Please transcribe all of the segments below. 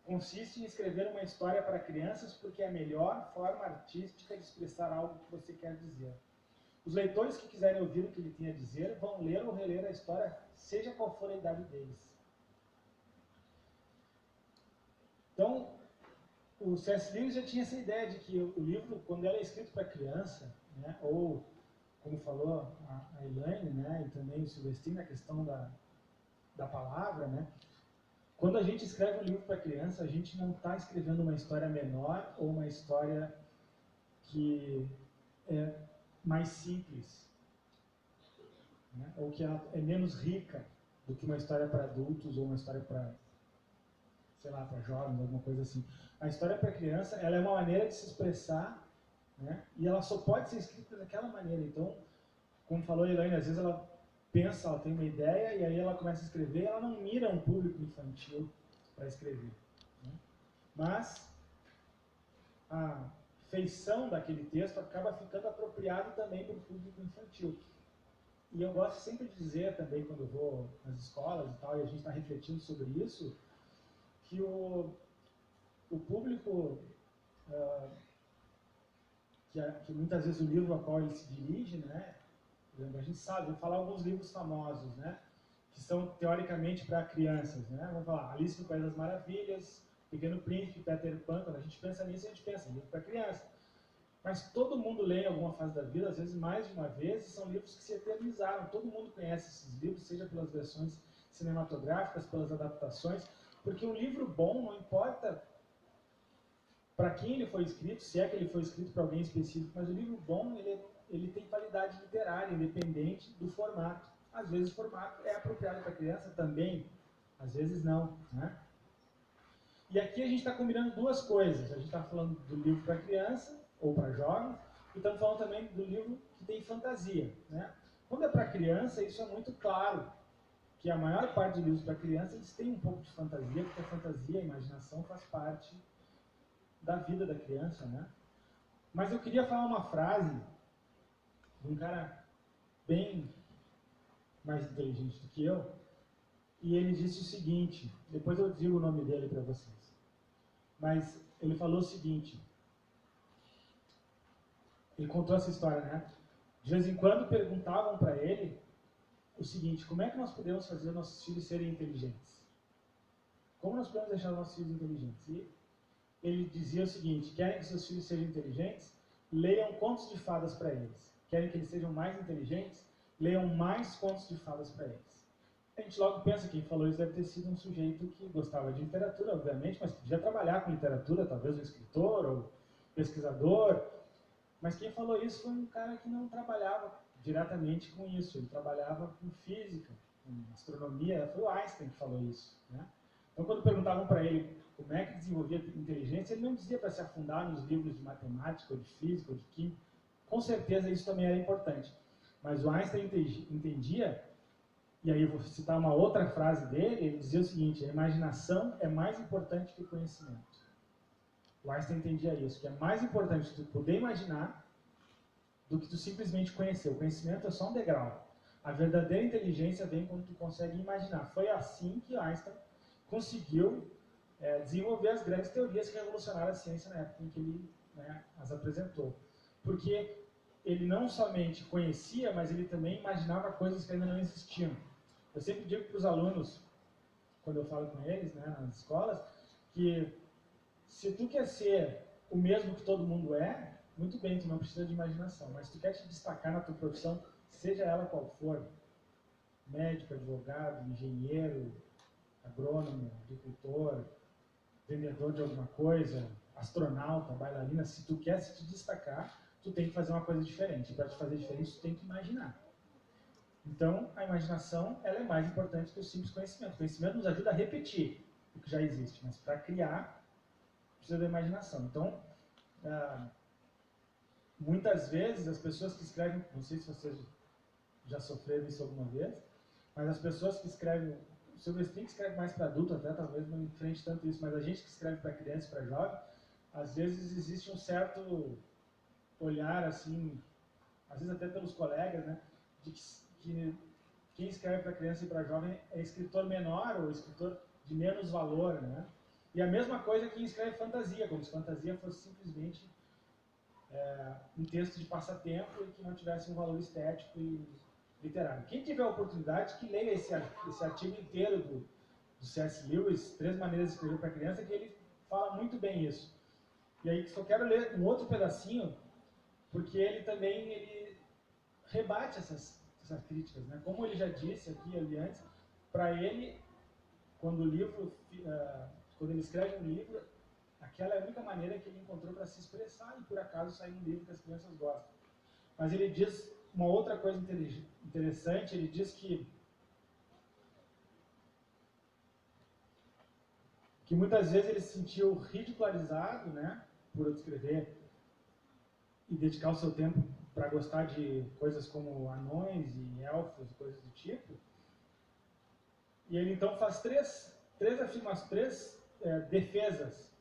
consiste em escrever uma história para crianças porque é a melhor forma artística de expressar algo que você quer dizer. Os leitores que quiserem ouvir o que ele tem a dizer vão ler ou reler a história, seja qual for a idade deles. Então, o C.S. Lewis já tinha essa ideia de que o livro, quando ele é escrito para criança, né, ou, como falou a Elaine, né, e também o Silvestri na questão da palavra, né, quando a gente escreve um livro para criança, a gente não está escrevendo uma história menor ou uma história que é mais simples, né, ou que é menos rica do que uma história para adultos ou uma história para, sei lá, para jovens, alguma coisa assim. A história para criança, ela é uma maneira de se expressar, né, e ela só pode ser escrita daquela maneira. Então, como falou a Elaine, às vezes ela pensa, ela tem uma ideia, e aí ela começa a escrever, ela não mira um público infantil para escrever, né? Mas a feição daquele texto acaba ficando apropriado também para o público infantil. E eu gosto sempre de dizer também, quando eu vou nas escolas e tal, e a gente está refletindo sobre isso, que o público, que muitas vezes o livro ao qual ele se dirige, né, a gente sabe, vou falar alguns livros famosos, né, que são teoricamente para crianças, né? Vamos falar Alice no País das Maravilhas, Pequeno Príncipe, Peter Pan. Quando a gente pensa nisso, a gente pensa em livro para criança. Mas todo mundo lê em alguma fase da vida, às vezes mais de uma vez, e são livros que se eternizaram. Todo mundo conhece esses livros, seja pelas versões cinematográficas, pelas adaptações, porque um livro bom, não importa para quem ele foi escrito, se é que ele foi escrito para alguém específico, mas o livro bom, ele tem qualidade literária, independente do formato. Às vezes o formato é apropriado para criança também, às vezes não, né? E aqui a gente está combinando duas coisas. A gente está falando do livro para criança, ou para jovens, e estamos falando também do livro que tem fantasia, né? Quando é para criança, isso é muito claro, que a maior parte de livros para criança, eles têm um pouco de fantasia, porque a fantasia, a imaginação faz parte da vida da criança, né? Mas eu queria falar uma frase de um cara bem mais inteligente do que eu, e ele disse o seguinte, depois eu digo o nome dele para vocês, mas ele falou o seguinte, ele contou essa história, né? De vez em quando perguntavam para ele o seguinte, como é que nós podemos fazer nossos filhos serem inteligentes? Como nós podemos deixar nossos filhos inteligentes? E ele dizia o seguinte, querem que seus filhos sejam inteligentes? Leiam contos de fadas para eles. Querem que eles sejam mais inteligentes? Leiam mais contos de fadas para eles. A gente logo pensa que quem falou isso deve ter sido um sujeito que gostava de literatura, obviamente, mas podia trabalhar com literatura, talvez um escritor ou pesquisador. Mas quem falou isso foi um cara que não trabalhava diretamente com isso, ele trabalhava com física, com astronomia, foi o Einstein que falou isso, né? Então, quando perguntavam para ele como é que desenvolvia inteligência, ele não dizia para se afundar nos livros de matemática, ou de física, ou de química. Com certeza isso também era importante. Mas o Einstein entendia, e aí eu vou citar uma outra frase dele, ele dizia o seguinte, a imaginação é mais importante que o conhecimento. O Einstein entendia isso, que é mais importante tu poder imaginar do que tu simplesmente conhecer. O conhecimento é só um degrau. A verdadeira inteligência vem quando tu consegue imaginar. Foi assim que Einstein conseguiu desenvolver as grandes teorias que revolucionaram a ciência na época em que ele, né, as apresentou. Porque ele não somente conhecia, mas ele também imaginava coisas que ainda não existiam. Eu sempre digo para os alunos, quando eu falo com eles, né, nas escolas, que se tu quer ser o mesmo que todo mundo é, muito bem, tu não precisa de imaginação, mas se tu quer te destacar na tua profissão, seja ela qual for, médico, advogado, engenheiro, agrônomo, agricultor, vendedor de alguma coisa, astronauta, bailarina, se tu quer se te destacar, tu tem que fazer uma coisa diferente. Para te fazer diferente, tu tem que imaginar. Então, a imaginação ela é mais importante que o simples conhecimento. O conhecimento nos ajuda a repetir o que já existe, mas para criar, precisa da imaginação. Então, muitas vezes, as pessoas que escrevem, não sei se vocês já sofreram isso alguma vez, mas as pessoas que escrevem, o Silvestri que escreve mais para adulto, até talvez não enfrente tanto isso, mas a gente que escreve para criança e para jovem, às vezes existe um certo olhar, assim, às vezes até pelos colegas, né, de que quem escreve para criança e para jovem é escritor menor ou escritor de menos valor, né? E a mesma coisa quem escreve fantasia, como se fantasia fosse simplesmente um texto de passatempo e que não tivesse um valor estético e literário. Quem tiver a oportunidade, que leia esse artigo inteiro do C.S. Lewis, 3 maneiras de escrever para criança, que ele fala muito bem isso. E aí só quero ler um outro pedacinho, porque ele também rebate essas críticas, né? Como ele já disse aqui ali antes, para ele, quando ele escreve um livro, aquela é a única maneira que ele encontrou para se expressar, e por acaso saiu um livro que as crianças gostam. Mas ele diz uma outra coisa interessante, ele diz que muitas vezes ele se sentiu ridicularizado, né, por escrever e dedicar o seu tempo para gostar de coisas como anões e elfos e coisas do tipo. E ele então faz três defesas,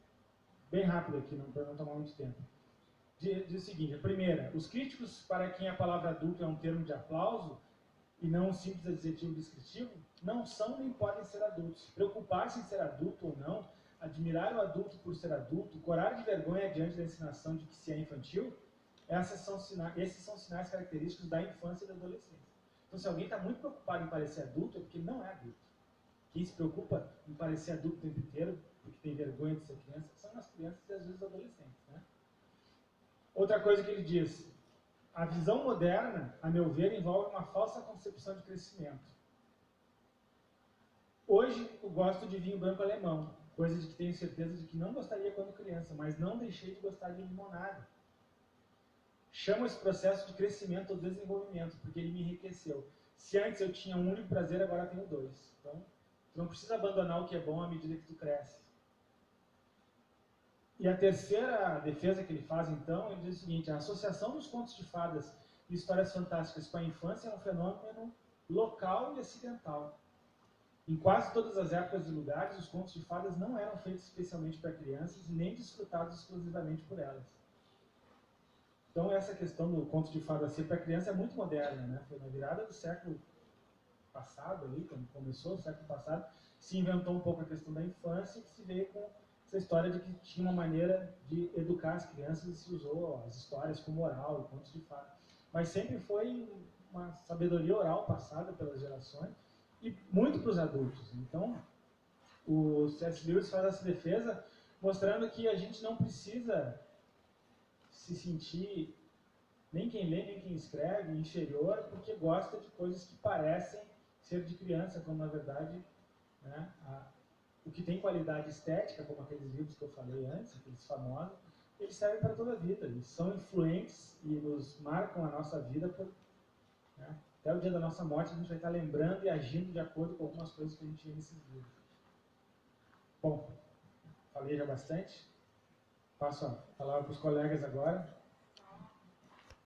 bem rápido aqui, para não tomar muito tempo. Diz o seguinte: a primeira, os críticos para quem a palavra adulto é um termo de aplauso e não um simples adjetivo descritivo, não são nem podem ser adultos. Preocupar-se em ser adulto ou não, admirar o adulto por ser adulto, corar de vergonha diante da ensinação de que se é infantil, esses são sinais característicos da infância e da adolescência. Então, se alguém está muito preocupado em parecer adulto, é porque não é adulto. Quem se preocupa em parecer adulto o tempo inteiro, porque tem vergonha de ser criança, são as crianças e às vezes os adolescentes, né? Outra coisa que ele diz: a visão moderna, a meu ver, envolve uma falsa concepção de crescimento. Hoje, eu gosto de vinho branco alemão, coisa de que tenho certeza de que não gostaria quando criança, mas não deixei de gostar de limonada. Chamo esse processo de crescimento ou desenvolvimento, porque ele me enriqueceu. Se antes eu tinha um único prazer, agora tenho 2. Então, tu não precisa abandonar o que é bom à medida que tu cresce. E a terceira defesa que ele faz, então, ele diz o seguinte: a associação dos contos de fadas e histórias fantásticas com a infância é um fenômeno local e acidental. Em quase todas as épocas e lugares, os contos de fadas não eram feitos especialmente para crianças, nem desfrutados exclusivamente por elas. Então, essa questão do conto de fadas ser para criança é muito moderna, né? Foi na virada do século passado, ali, quando começou o século passado, se inventou um pouco a questão da infância e que se veio com essa história de que tinha uma maneira de educar as crianças e se usou as histórias como oral e contos de fadas. Mas sempre foi uma sabedoria oral passada pelas gerações e muito para os adultos. Então, o C.S. Lewis faz essa defesa mostrando que a gente não precisa se sentir, nem quem lê, nem quem escreve, inferior, porque gosta de coisas que parecem ser de criança, como na verdade, né, o que tem qualidade estética, como aqueles livros que eu falei antes, aqueles famosos, eles servem para toda a vida, eles são influentes e nos marcam a nossa vida né, até o dia da nossa morte. A gente vai estar lembrando e agindo de acordo com algumas coisas que a gente vê nesses livros. Bom, falei já bastante. Passo a palavra para os colegas agora.